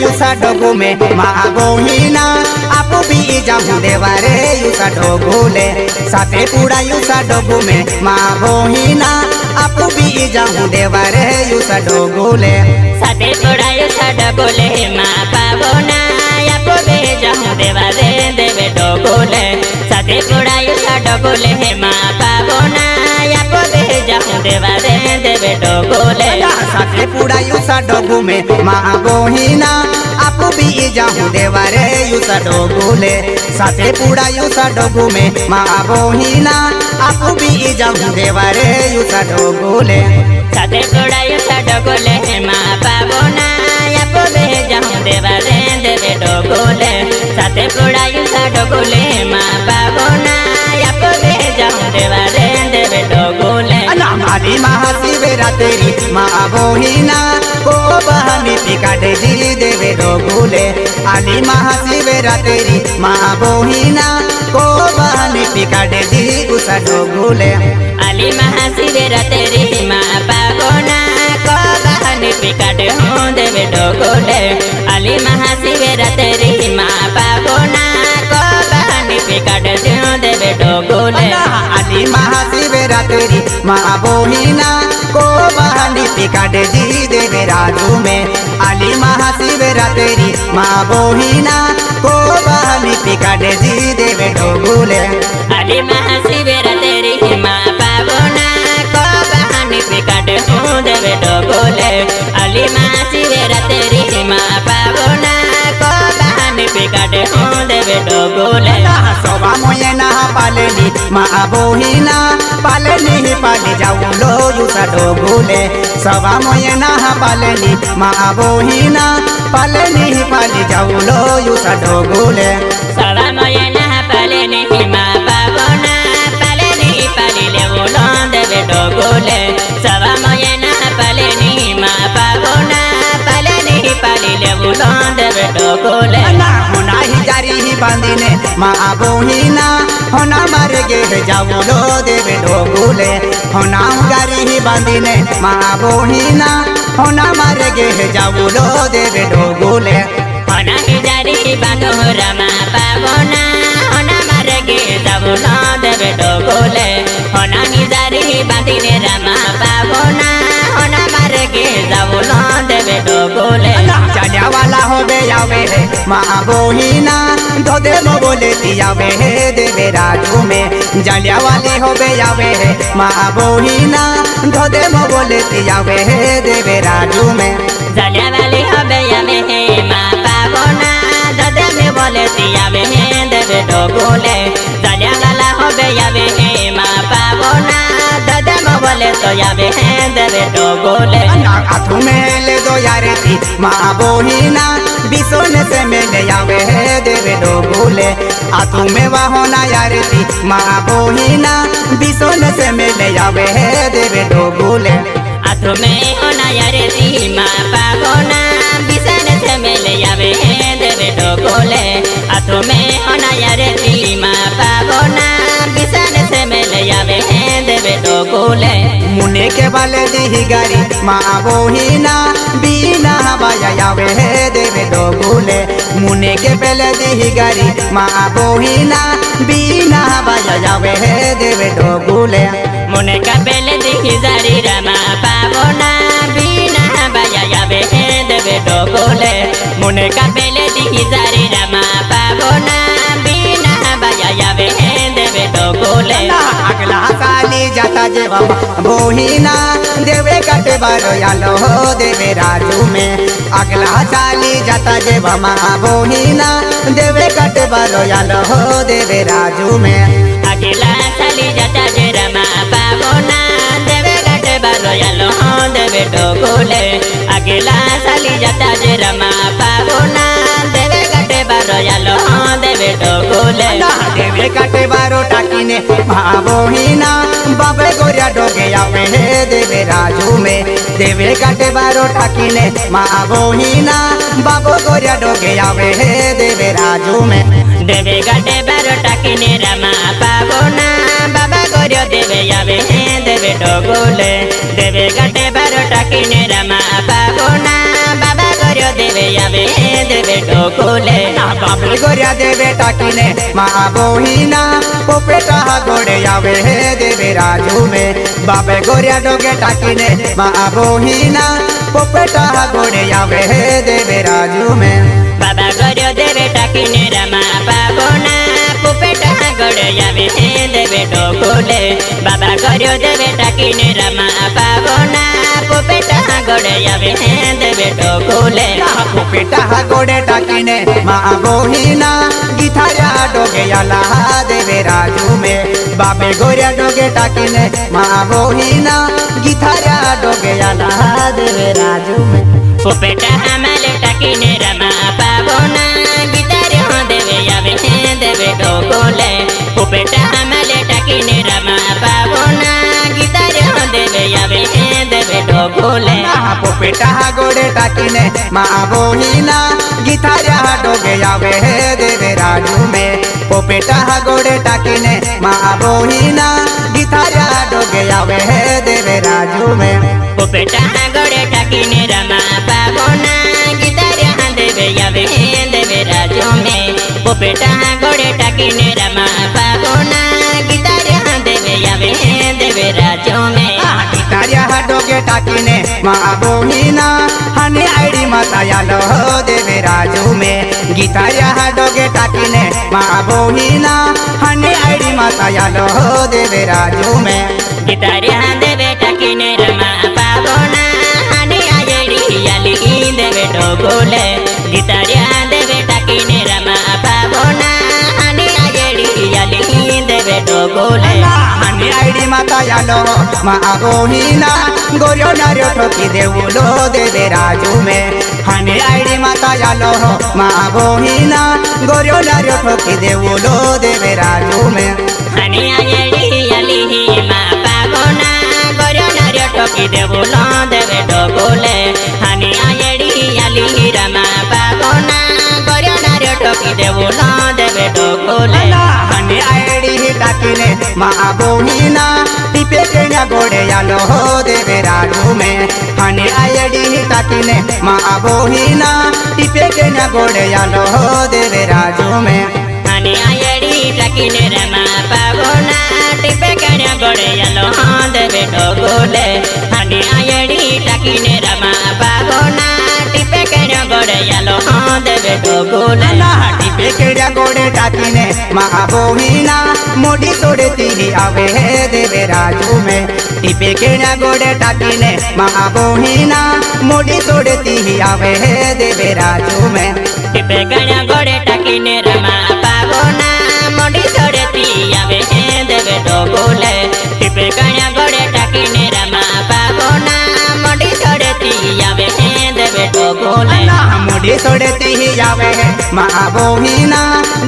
युसा डोगु में माँ बोहिना आपू भी जाऊँ देवारे युसा डोगुले साथे पूरा युसा डोगु में माँ बोहिना आपू भी जाऊँ देवारे युसा डोगुले साथे पूरा युसा डोगुले माँ पावना आपू भी जाऊँ देवारे देवे डोगुले साथे पूरा युसा डोगुले माँ पावना आपू भी जाऊँ देवारे देवे डोगुले साथे पूरा युसा डोगु में माँ बोहिना आपू भी जाऊँ देवारे युसा डोगुले साथे पूरा युसा डोगु में माँ बोहिना आपू भी जाऊँ देवारे युसा डोगुले साथे पूरा युसा डोगुले माँ पावना आपू भी जाऊँ देवारे देवे डोगुले साथे पूरा युसा डोगुले माँ पावना आपू भी जाऊँ देवारे देवे डोगुले आली महाशिवरात्रि माँ बोहिना को बहनी पिकाटे जी देवे डोगुले आली महाशिवरात्रि माँ बोहिना को बहनी पिकाटे जी उषा डोगुले आली महाशिवरात्रि माँ पावना को बहनी पिकाटे हूँ देवे डोगुले आली महाशिवरात्रि माँ पावना को बहनी पिकाटे हूँ देवे डोगुले आली महाशिवरात्रि माँ बोहिना को बहनी पिकाटे जी देवे राजू में आली महाशिवरात्रि माँ बोहिना को बहनी पिकाटे जी देवे डोगुले आली महाशिवरात्रि माँ पावना को बहनी पिकाटे हूँ देवे डोगुले आली महाशिवरात्रि माँ पावना को बहनी पिकाटे हूँ देवे डोगुले सवा मोये ना पालेनी माँ बोहिना पालेनी पाली जाऊँ लो युसा डोगुले सवा मोये ना पालेनी माँ बोहिना पालेनी पाली जाऊँ लो युसा डोगुले सवा मोये ना पालेनी माँ पावना पालेनी पाली लेवो लो देवे डोगुले सवा मोये ना पालेनी माँ पावना पालेनी पाली लेवो लो देवे डोगुले होना ही जारी ही बांधीने माँ बोहिना होना मार गे जाऊँ लो देवे डोगुले होना गारी ही बांधीने माँ बोहिना होना मार गे जाऊँ लो देवे डोगुले होना ही जारी बांधो रमा पावना होना मार गे जाऊँ लो देवे डोगुले होना ही जारी बांधीने रमा पावना होना मार गे जाऊँ लो देवे डोगुले जाने वाला हो बे आवे है माँ बोहिना दो दे बोले दियावे है देवे राजू में जालिया वाले हो बे आवे है माँ बोहिना दो दे बोले दियावे है देवे राजू में जालिया वाले हो बे आवे है माँ पावना दो दे बोले दियावे है देवे डोगुले जालिया वाला हो बे आवे है माँ पावना दो दे बोले तो आवे है देवे डोगुले हाथू में ले दो यारे थी माँ बोहिना बिसोने से मिले आवे है देवे डोगुले हाथू में वाहोना यारे थी माँ बोहिना बिसोने से मिले आवे है देवे डोगुले हाथू में होना यारे थी माँ पावना बिसोने से मिले आवे है देवे डोगुले हाथू में होना यारे थी माँ पावना बिसोने से मिले आवे है देवे डोगुले मुने के बाले दी गारी माँ बोहिना बीना बाया आवे है देवे डोगुले मुने के पहले दी गारी माँ बोहिना बीना बाया आवे है देवे डोगुले मुने का पहले दी गारी रमा पावना बीना बाया आवे है देवे डोगुले मुने का पहले दी गारी रमा पावना बीना बाया आवे है देवे डोगुले अगला साली जाता जेवा बोहिना देवे कटे बारो यालो हो देवे राजू में अगला साली जाता जेवा बोहिना देवे कटे बारो यालो हो देवे राजू में अगला साली जाता जे रमा पावना देवे कटे बारो यालो हो देवे डोगुले अगला साली जाता जे रमा पावना देवे कटे बारो यालो हो देवे डोगुले देवे कटे बारो टाकीने माँ बोहिना बाबे गोरिया डोगे आवे है देवे राजू में देवे कटे बारो टाकीने माँ बोहिना बाबो गोरिया डोगे आवे है देवे राजू में देवे कटे बारो टाकीने रमा पावना बाबा गोरिया देवे आवे है देवे डोगुले देवे कटे बारो टाकीने रमा पावना बाबा गोरिया गौरिया देवे आवे देवे ढोकोले बाबे गोरिया देवे टाकिने माँ बोहिना पोपेटा गोड़े आवे देवे राजू में बाबे गोरिया डोगे टाकिने माँ बोहिना पोपेटा गोड़े आवे देवे राजू में बाबा गौरिया देवे टाकिने रमा पावना पोपेटा गोड़े आवे देवे ढोकोले बाबा गौरिया देवे टाकिने रमा पावना पोपेटा गोड़े आवे देवे ढोकोले पोपेटा गोड़े टाकिने माँ बोहिना गिथाया डोगे आला देवे राजू में बाबे गोरिया डोगे टाकिने माँ बोहिना गिथाया डोगे आला देवे राजू में पोपेटा हमारे टाकिने रमा पावना गिटारे हो देवे आवे देवे ढोकोले पोपेटा हमारे टाकिने रमा पावना गिटारे हो देवे आवे देवे ढोकोले पोपेटा गोड़े टाकिने माँ बोहिना गिथाया डोगे आवे देवे राजू में पोपेटा गोड़े टाकिने माँ बोहिना गिथाया डोगे आवे देवे राजू में पोपेटा गोड़े टाकिने रमा पावना गिटारे हो देवे आवे देवे राजू में पोपेटा गोड़े टाकिने रमा पावना गिटारे हो देवे आवे देवे राजू में गिटारिया डोगे टाकिने माँ बोहिना हने आईडी माता यालो देवे राजू में गिटारिया डोगे टाकिने माँ बोहिना हने आईडी माता यालो देवे राजू में गिटारिया देवे टाकिने रमा पावना हने आईडी याली देवे ढोकोले गिटारिया देवे टाकिने रमा पावना हने आईडी याली देवे ढोकोले हने आईडी माता यालो माँ बोहिना गोरियो नारियो ठोकी देवुलो देवे राजू में हने आईडी माता यालो माँ बोहिना गोरियो नारियो ठोकी देवुलो देवे राजू में हने आईडी याली माँ पावना गोरियो नारियो ठोकी देवुलो देवे ढोकोले हने आईडी याली रमा पावना गोरियो नारियो ठोकी देवुलो देवे ढोकोले हने आईडी टाकिने माँ बोहिना टिपे केन्या गोड़े यालो देवे राजू में हने आईडी टाकिने माँ बोहिना टिपे केन्या गोड़े यालो देवे राजू में हने आईडी टाकिने रमा पावना टिपे केन्या गोड़े यालो देवे ढोकोले हने आईडी टाकिने रमा पावना टिपे केन्या गोड़े यालो देवे ढोकोले टिपे केन्या गोड़े टाकिने माँ बोहिना मोड़ी सोड़े ती आवे देवे राजू में टिपे केन्या गोड़े टाकिने माँ बोहिना मोड़ी सोड़े ती आवे देवे राजू में टिपे केन्या गोड़े टाकिने रमा पावना मोड़ी सोड़े ती आवे देवे ढोकोले टिपे केन्या गोड़े टाकिने रमा पावना मोड़ी सोड़े ती आवे देवे ढोकोले मोड़ी सोड़े ती आवे माँ बोहिना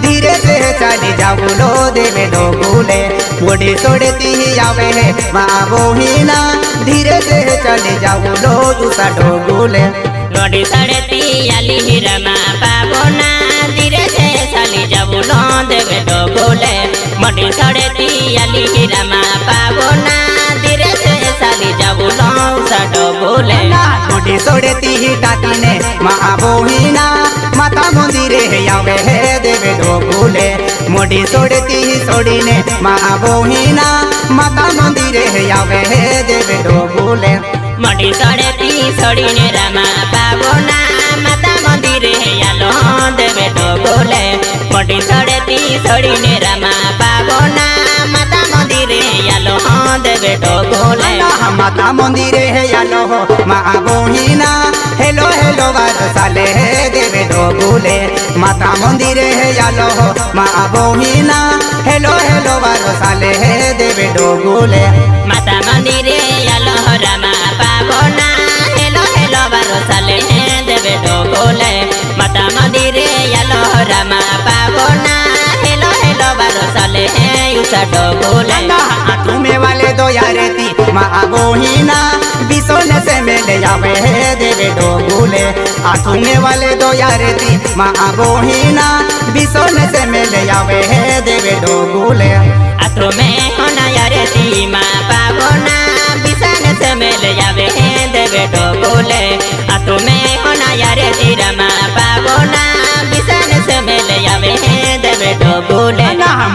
धीरे से चली जाऊलो देवे ढोकोले मोड़ी सोड़े ती आवे माँ बोहिना धीरे से चली जाऊलो दूसरा ढोकोले मोड़ी सोड़े ती आली रमा पावना धीरे से चली जाऊलो देवे ढोकोले मोड़ी सोड़े ती आली रमा पावना धीरे से चली जाऊलो ढोकोले मोड़ी सोड़े ती टाकिने माँ बोहिना माता मंदिरे आवे देवे ढोकोले मोड़ी सोड़े ती सोड़ीने माँ बोहिना माता मंदिरे आवे देवे ढोकोले मोड़ी सोड़े ती सोड़ीने रमा पावना माता मंदिरे यालो देवे ढोकोले मोड़ी सोड़े ती सोड़ीने रमा पावना माता मंदिरे यालो देवे ढोकोले माता मंदिरे यालो माँ बोहिना हेलो हेलो साले देवे ढोकोले माता मंदिरे यालो माँ बोहिना हेलो हेलो साले देवे ढोकोले माता मंदिरे यालो रमा पावना हेलो हेलो साले देवे ढोकोले माता मंदिरे यालो रमा पावना हेलो हेलो साले युसा ढोकोले तुम्हें वाले दो यारेती माँ बोहिना बिसोन से मेले आवे देवे ढोकोले तुम्हें वाले दो यारेती माँ बोहिना बिसोन से मेले आवे देवे ढोकोले तुम्हें होना यारेती माँ पावना बिसन से मेले आवे देवे ढोकोले तुम्हें होना यारेती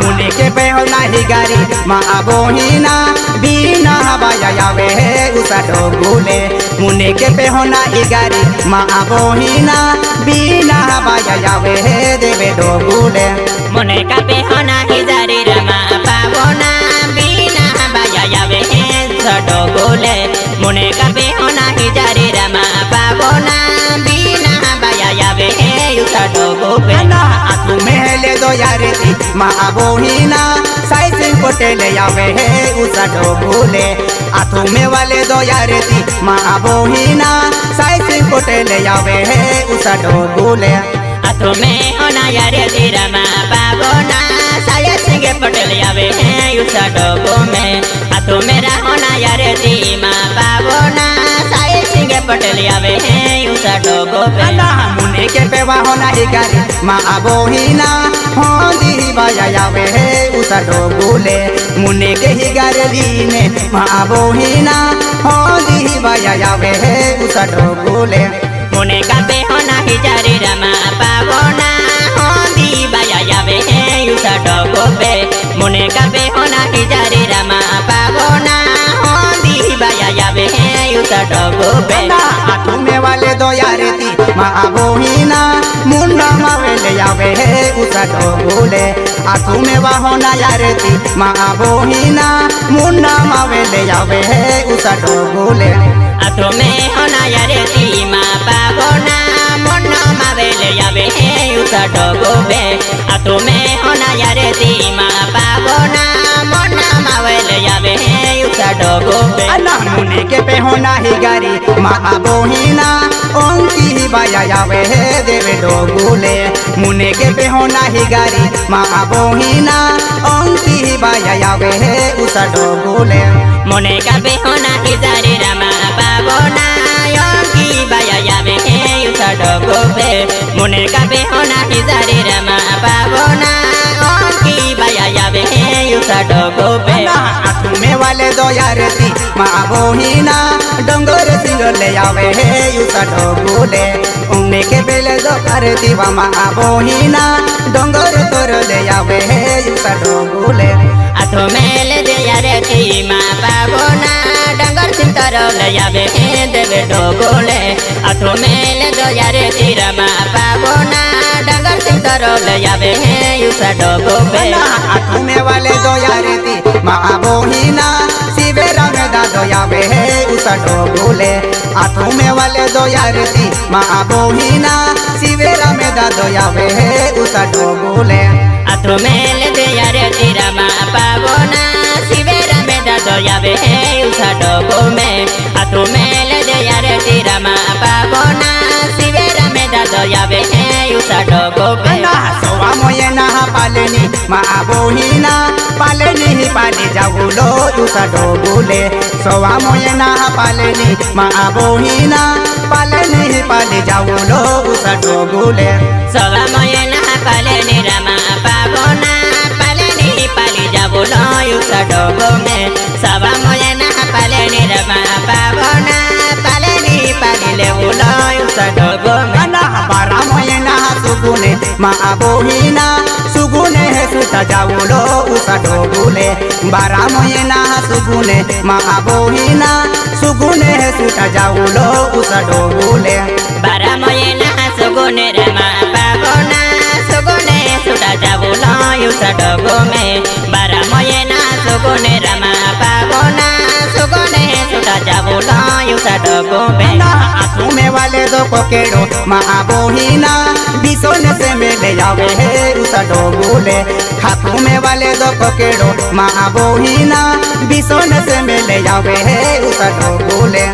मुने के पे हो नाही गारी माँ बोहिना बीना बाया यावे उसा डोगुले मुने के पे हो नाही गारी माँ बोहिना बीना बाया यावे देवे डोगुले मुने का पे हो नाही गारी रमा पावना बीना बाया यावे उसा डोगुले मुने का पे हो नाही गारी रमा पावना बीना बाया यावे उसा डोगुले आतू मेले दो यारे थी माँ बोहिना साई सिंह पटेल यावे उसा डोगुले आतू में वाले दो यारे थी माँ बोहिना साई सिंह पटेल यावे उसा डोगुले आतू में होना यारे थी रमा पावना साई सिंह पटेल यावे उसा डोगुले आतू मेरा होना यारे थी माँ पावना साई सिंह पटेल यावे उसा डोगुले मुने के पेवा होना ही गारी माँ बोहिना होंदी बाया यावे उसा डोगुले मुने के ही गारली ने माँ बोहिना होंदी बाया यावे उसा डोगुले मुने का पे होना ही जारी रमा पावना होंदी बाया यावे उसा डोगुले मुने का पे होना ही जारी रमा पावना होंदी बाया यावे उसा डोगुले आतू में वाले दो यारे थी माँ बोहिना मुन्ना मावेले यावे उसा डोगुले आतू में होना यारे थी माँ बोहिना मुन्ना मावेले यावे उसा डोगुले आतू में होना यारे थी माँ पावना मुन्ना मावेले यावे उसा डोगुले आतू में होना यारे थी माँ पावना मुन्ना मावेले यावे उसा डोगुले मुने के पे होना ही गारी माँ बोहिना ओंकी बाया यावे देवे डोगुले मुने के पे होना ही गारी माँ बोहिना ओंकी बाया यावे उसा डोगुले मुने का पे होना ही जारी रमा पावना ओंकी बाया यावे उसा डोगुले मुने का पे होना ही जारी रमा पावना ओंकी बाया यावे उसा डोगुले आतू में वाले दो यार थी माँ बोहिना डोंगर सिंगले यावे उसा डोगुले उन्ने के बेले दो यार थी माँ बोहिना डोंगर तोर ले यावे उसा डोगुले आतू मेले दे यारे थी माँ पावना डंगर सिंतर ले यावे देवे डोगुले आतू मेले दो यारे थी रमा पावना डंगर सिंतर ले यावे उसा डोगुले आतू में वाले दो यार थी माँ बोहिना शिवे रंग दादो यावे उसा डोगुले आतू में वाले दो यार थी माँ बोहिना शिवे रंग दादो यावे उसा डोगुले आतू मेले दे यारे थी रमा पावना शिवे रंग दादो यावे उसा डोगुले आतू मेले दे यारे थी रमा पावना शिवे रंग दादो यावे उसा डोगुले सोवा मोये ना पालनी माँ बोहिना पालनी पाली जाऊलो उसा डोगुले सोवा मोये ना पालनी माँ बोहिना पालनी पाली जाऊलो उसा डोगुले सोवा मोये ना पालनी रमा पावना पालनी पाली जाऊलो उसा डोगुले सोवा मोये ना पालनी रमा पावना पालनी पाली लेऊलो उसा डोगुले बारा मोये ना सुगुने माँ बोहिना सुगुने सुता जाऊलो उसा डोगुले बारा मोये ना सुगुने माँ बोहिना सुगुने सुता जाऊलो उसा डोगुले बारा मोये ना सुगुने रमा पावना सुगुने सुता जाऊलो उसा डोगुले बारा मोये ना सुगुने रमा पावना सुगुने सुता जाऊलो उसा डोगुले आतू में वाले दो कोकेड़ो माँ बोहिना बिसोने से मेले यावे उसा डोगुले खातू में वाले दो कोकेड़ो माँ बोहिना बिसोने से मेले यावे उसा डोगुले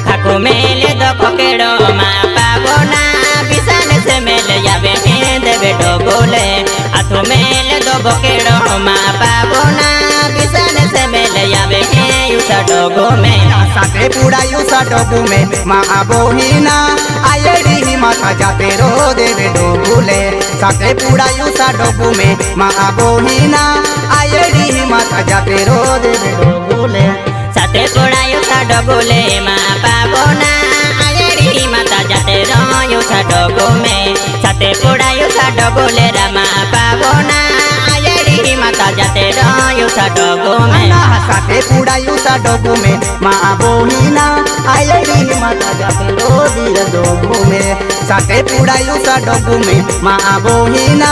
खाकू मेले दो कोकेड़ो माँ पावना बिसोने से मेले यावे देवे डोगुले आतू मेले दो कोकेड़ो माँ पावना बिसोने से मेले यावे उसा डोगुले साथे पूरा उसा डोगुले माँ बोहिना आयड़ी माथा जाते रो देवे डोगुले साथे पूरा उसा डोगुले माँ बोहिना आयड़ी माथा जाते रो देवे डोगुले साथे पूरा उसा डोगुले माँ पावना आयड़ी माथा जाते रो उसा डोगुले साथे पूरा उसा डोगुले रमा पावना आयड़ी माथा साथे पुड़ायु सा डोगू में माँ बोहिना आयड़ी माता जाते रो दिया डोगू में साथे पुड़ायु सा डोगू में माँ बोहिना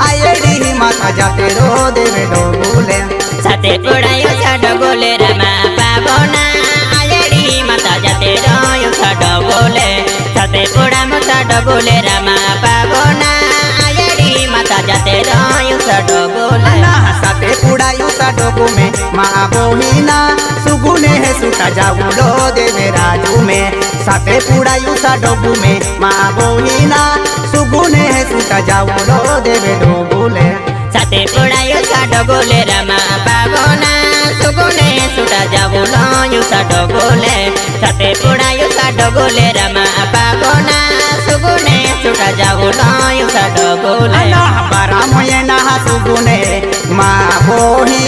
आयड़ी माता जाते रो देवे डोगूले साथे पुड़ायु सा डोगूले रमा पावना आयड़ी माता जाते रो सा डोगूले साथे पुड़ा मुसा डोगूले रमा पावना आयड़ी माता जाते रो सा डोगूले साथे पुड़ायु सा डोगू में माँ बोहिना सुगुने है सुटा जाऊ लो देवे राजू में साथे पुड़ायु सा डोगू में माँ बोहिना सुगुने है सुटा जाऊ लो देवे डोगूले साथे पुड़ायु सा डोगूले रमा पावना सुगुने सुटा जाऊ लो सा डोगूले साथे पुड़ायु सा डोगूले रमा पावना सुगुने सुटा जाऊ लो सा डोगूले बारा मोये ना सुगुने माँ बोहिना